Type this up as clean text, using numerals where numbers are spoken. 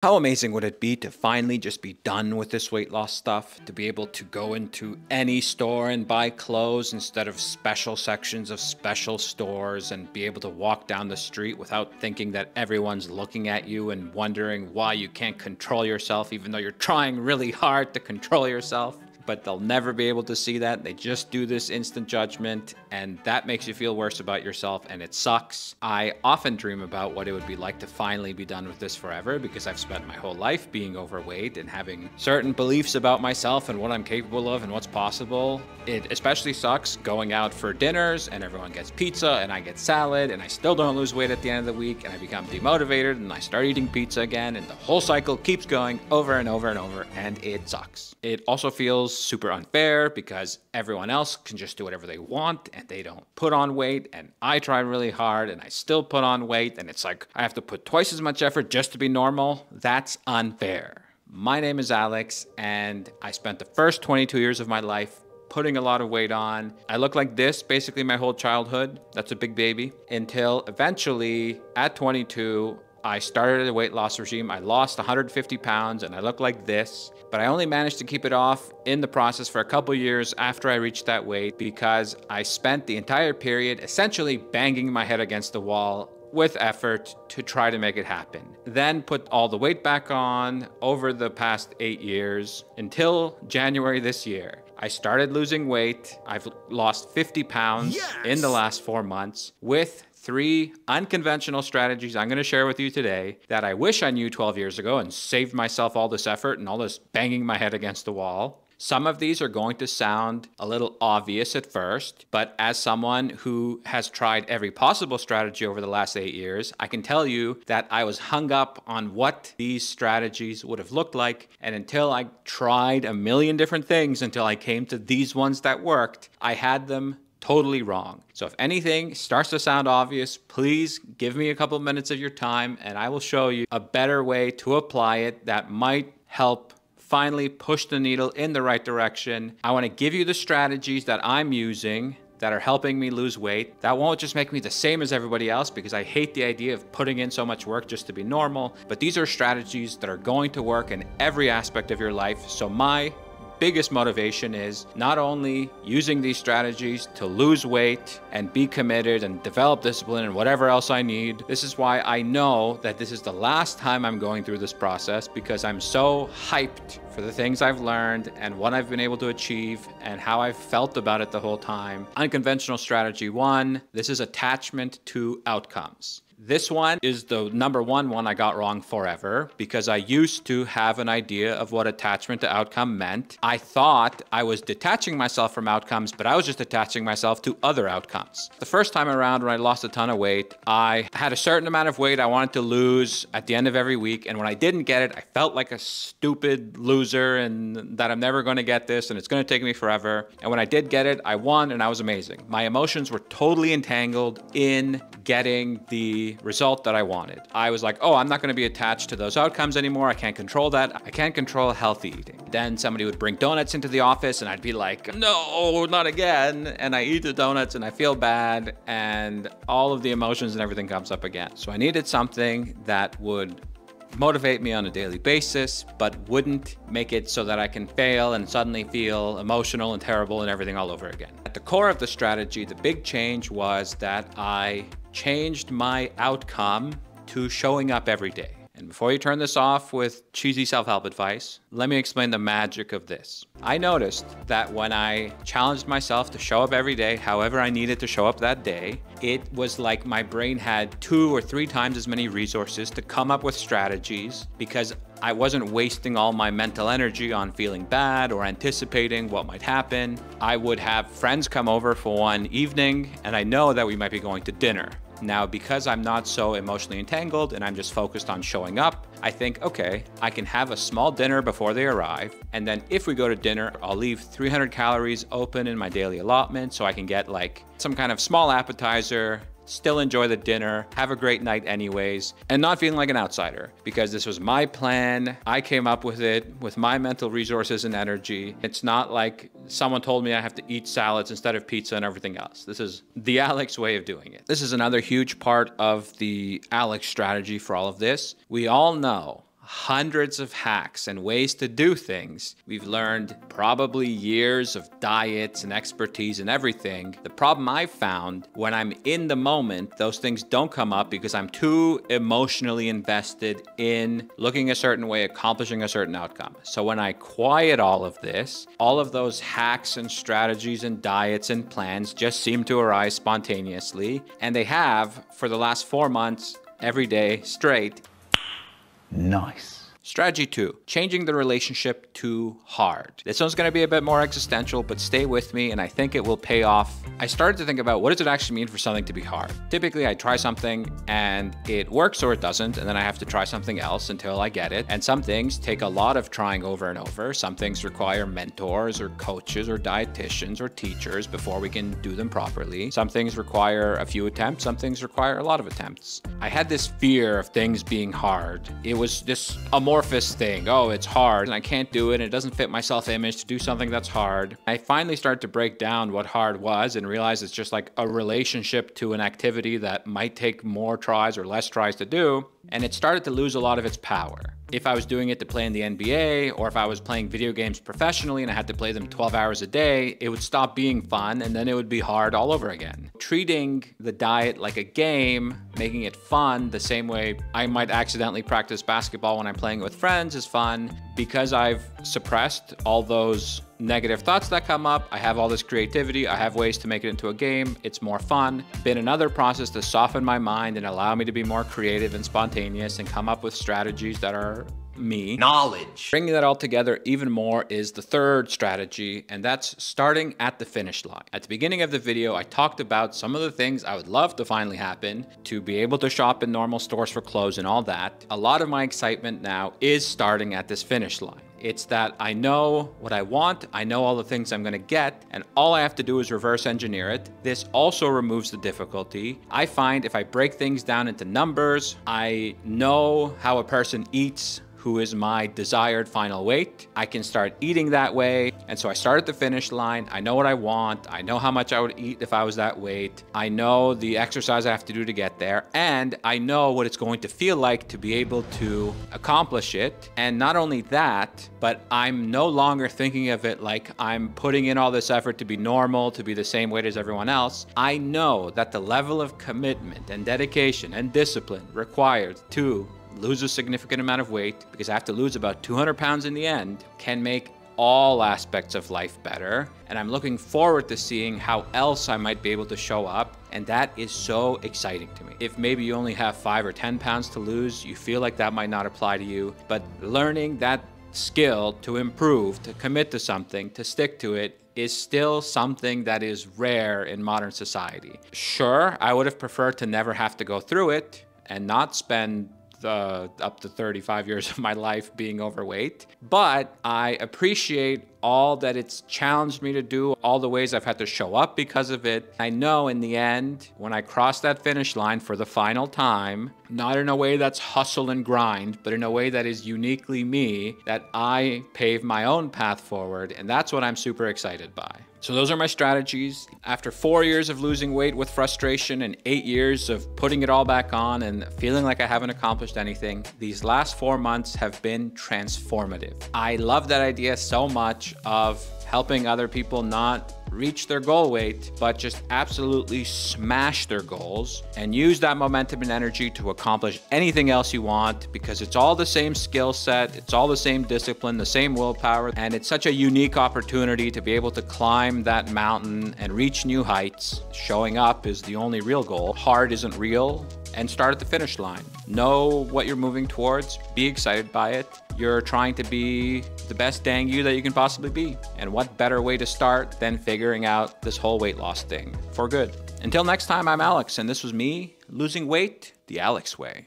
How amazing would it be to finally just be done with this weight loss stuff? To be able to go into any store and buy clothes instead of special sections of special stores, and be able to walk down the street without thinking that everyone's looking at you and wondering why you can't control yourself, even though you're trying really hard to control yourself. But they'll never be able to see that. They just do this instant judgment, and that makes you feel worse about yourself, and it sucks. I often dream about what it would be like to finally be done with this forever, because I've spent my whole life being overweight and having certain beliefs about myself and what I'm capable of and what's possible. It especially sucks going out for dinners and everyone gets pizza and I get salad and I still don't lose weight at the end of the week, and I become demotivated and I start eating pizza again, and the whole cycle keeps going over and over and over, and it sucks. It also feels super unfair because everyone else can just do whatever they want and they don't put on weight, and I try really hard and I still put on weight, and it's like I have to put twice as much effort just to be normal. That's unfair. My name is Alex, and I spent the first 22 years of my life putting a lot of weight on. I look like this basically my whole childhood. That's a big baby. Until eventually at 22, I started a weight loss regime. I lost 150 pounds and I look like this, but I only managed to keep it off in the process for a couple years after I reached that weight, because I spent the entire period essentially banging my head against the wall with effort to try to make it happen. Then put all the weight back on over the past 8 years until January this year. I started losing weight. I've lost 50 pounds in the last 4 months with 3 unconventional strategies I'm going to share with you today that I wish I knew 12 years ago and saved myself all this effort and all this banging my head against the wall. Some of these are going to sound a little obvious at first, but as someone who has tried every possible strategy over the last 8 years, I can tell you that I was hung up on what these strategies would have looked like, and until I tried a million different things until I came to these ones that worked, I had them totally wrong. So if anything starts to sound obvious, please give me a couple minutes of your time and I will show you a better way to apply it that might help finally push the needle in the right direction. I want to give you the strategies that I'm using that are helping me lose weight. That won't just make me the same as everybody else, because I hate the idea of putting in so much work just to be normal, but these are strategies that are going to work in every aspect of your life. So my biggest motivation is not only using these strategies to lose weight and be committed and develop discipline and whatever else I need. This is why I know that this is the last time I'm going through this process, because I'm so hyped for the things I've learned and what I've been able to achieve and how I've felt about it the whole time. Unconventional strategy 1, this is attachment to outcomes. This one is the number one I got wrong forever, because I used to have an idea of what attachment to outcome meant. I thought I was detaching myself from outcomes, but I was just attaching myself to other outcomes. The first time around when I lost a ton of weight, I had a certain amount of weight I wanted to lose at the end of every week, and when I didn't get it, I felt like a stupid loser and that I'm never going to get this and it's going to take me forever. And when I did get it, I won and I was amazing. My emotions were totally entangled in getting the result that I wanted. I was like, oh, I'm not going to be attached to those outcomes anymore. I can't control that. I can't control healthy eating. Then somebody would bring donuts into the office and I'd be like, no, not again. And I eat the donuts and I feel bad, and all of the emotions and everything comes up again. So I needed something that would motivate me on a daily basis, but wouldn't make it so that I can fail and suddenly feel emotional and terrible and everything all over again. At the core of the strategy, the big change was that I changed my outcome to showing up every day. And before you turn this off with cheesy self-help advice, let me explain the magic of this. I noticed that when I challenged myself to show up every day, however I needed to show up that day, it was like my brain had 2 or 3 times as many resources to come up with strategies, because I wasn't wasting all my mental energy on feeling bad or anticipating what might happen. I would have friends come over for one evening, and I know that we might be going to dinner. Now, because I'm not so emotionally entangled and I'm just focused on showing up, I think, okay, I can have a small dinner before they arrive. And then if we go to dinner, I'll leave 300 calories open in my daily allotment so I can get like some kind of small appetizer, still enjoy the dinner, have a great night anyways, and not feeling like an outsider, because this was my plan. I came up with it with my mental resources and energy. It's not like someone told me I have to eat salads instead of pizza and everything else. This is the Alex way of doing it. This is another huge part of the Alex strategy for all of this. We all know hundreds of hacks and ways to do things. We've learned probably years of diets and expertise and everything. The problem I've found when I'm in the moment, those things don't come up because I'm too emotionally invested in looking a certain way, accomplishing a certain outcome. So when I quiet all of this, all of those hacks and strategies and diets and plans just seem to arise spontaneously. And they have for the last 4 months, every day straight. Nice. Strategy 2, changing the relationship to hard. This one's gonna be a bit more existential, but stay with me and I think it will pay off. I started to think about what does it actually mean for something to be hard? Typically I try something and it works or it doesn't, and then I have to try something else until I get it. And some things take a lot of trying over and over. Some things require mentors or coaches or dietitians or teachers before we can do them properly. Some things require a few attempts, some things require a lot of attempts. I had this fear of things being hard. It was this amorphous thing. Oh, it's hard and I can't do it and it doesn't fit my self-image to do something that's hard. I finally started to break down what hard was and realize it's just like a relationship to an activity that might take more tries or less tries to do. And it started to lose a lot of its power. If I was doing it to play in the NBA, or if I was playing video games professionally and I had to play them 12 hours a day, it would stop being fun and then it would be hard all over again. Treating the diet like a game, making it fun the same way I might accidentally practice basketball when I'm playing with friends is fun. Because I've suppressed all those negative thoughts that come up, I have all this creativity, I have ways to make it into a game, it's more fun. Been another process to soften my mind and allow me to be more creative and spontaneous and come up with strategies that are me. Knowledge. Bringing that all together even more is the third strategy, and that's starting at the finish line. At the beginning of the video, I talked about some of the things I would love to finally happen, to be able to shop in normal stores for clothes and all that. A lot of my excitement now is starting at this finish line. It's that I know what I want, I know all the things I'm gonna get, and all I have to do is reverse engineer it. This also removes the difficulty. I find if I break things down into numbers, I know how a person eats who is my desired final weight. I can start eating that way. And so I start at the finish line. I know what I want. I know how much I would eat if I was that weight. I know the exercise I have to do to get there. And I know what it's going to feel like to be able to accomplish it. And not only that, but I'm no longer thinking of it like I'm putting in all this effort to be normal, to be the same weight as everyone else. I know that the level of commitment and dedication and discipline required to lose a significant amount of weight, because I have to lose about 200 pounds in the end, can make all aspects of life better. And I'm looking forward to seeing how else I might be able to show up. And that is so exciting to me. If maybe you only have 5 or 10 pounds to lose, you feel like that might not apply to you, but learning that skill to improve, to commit to something, to stick to it, is still something that is rare in modern society. Sure, I would have preferred to never have to go through it and not spend up to 35 years of my life being overweight, but I appreciate all that it's challenged me to do, all the ways I've had to show up because of it. I know in the end, when I cross that finish line for the final time, not in a way that's hustle and grind, but in a way that is uniquely me, that I pave my own path forward, and that's what I'm super excited by. So those are my strategies. After 4 years of losing weight with frustration and 8 years of putting it all back on and feeling like I haven't accomplished anything, these last 4 months have been transformative. I love that idea so much of helping other people not reach their goal weight, but just absolutely smash their goals and use that momentum and energy to accomplish anything else you want, because it's all the same skill set, it's all the same discipline, the same willpower, and it's such a unique opportunity to be able to climb that mountain and reach new heights. Showing up is the only real goal. Hard isn't real. And start at the finish line. Know what you're moving towards, be excited by it. You're trying to be the best dang you that you can possibly be. And what better way to start than figuring out this whole weight loss thing for good. Until next time, I'm Alex, and this was me losing weight the Alex way.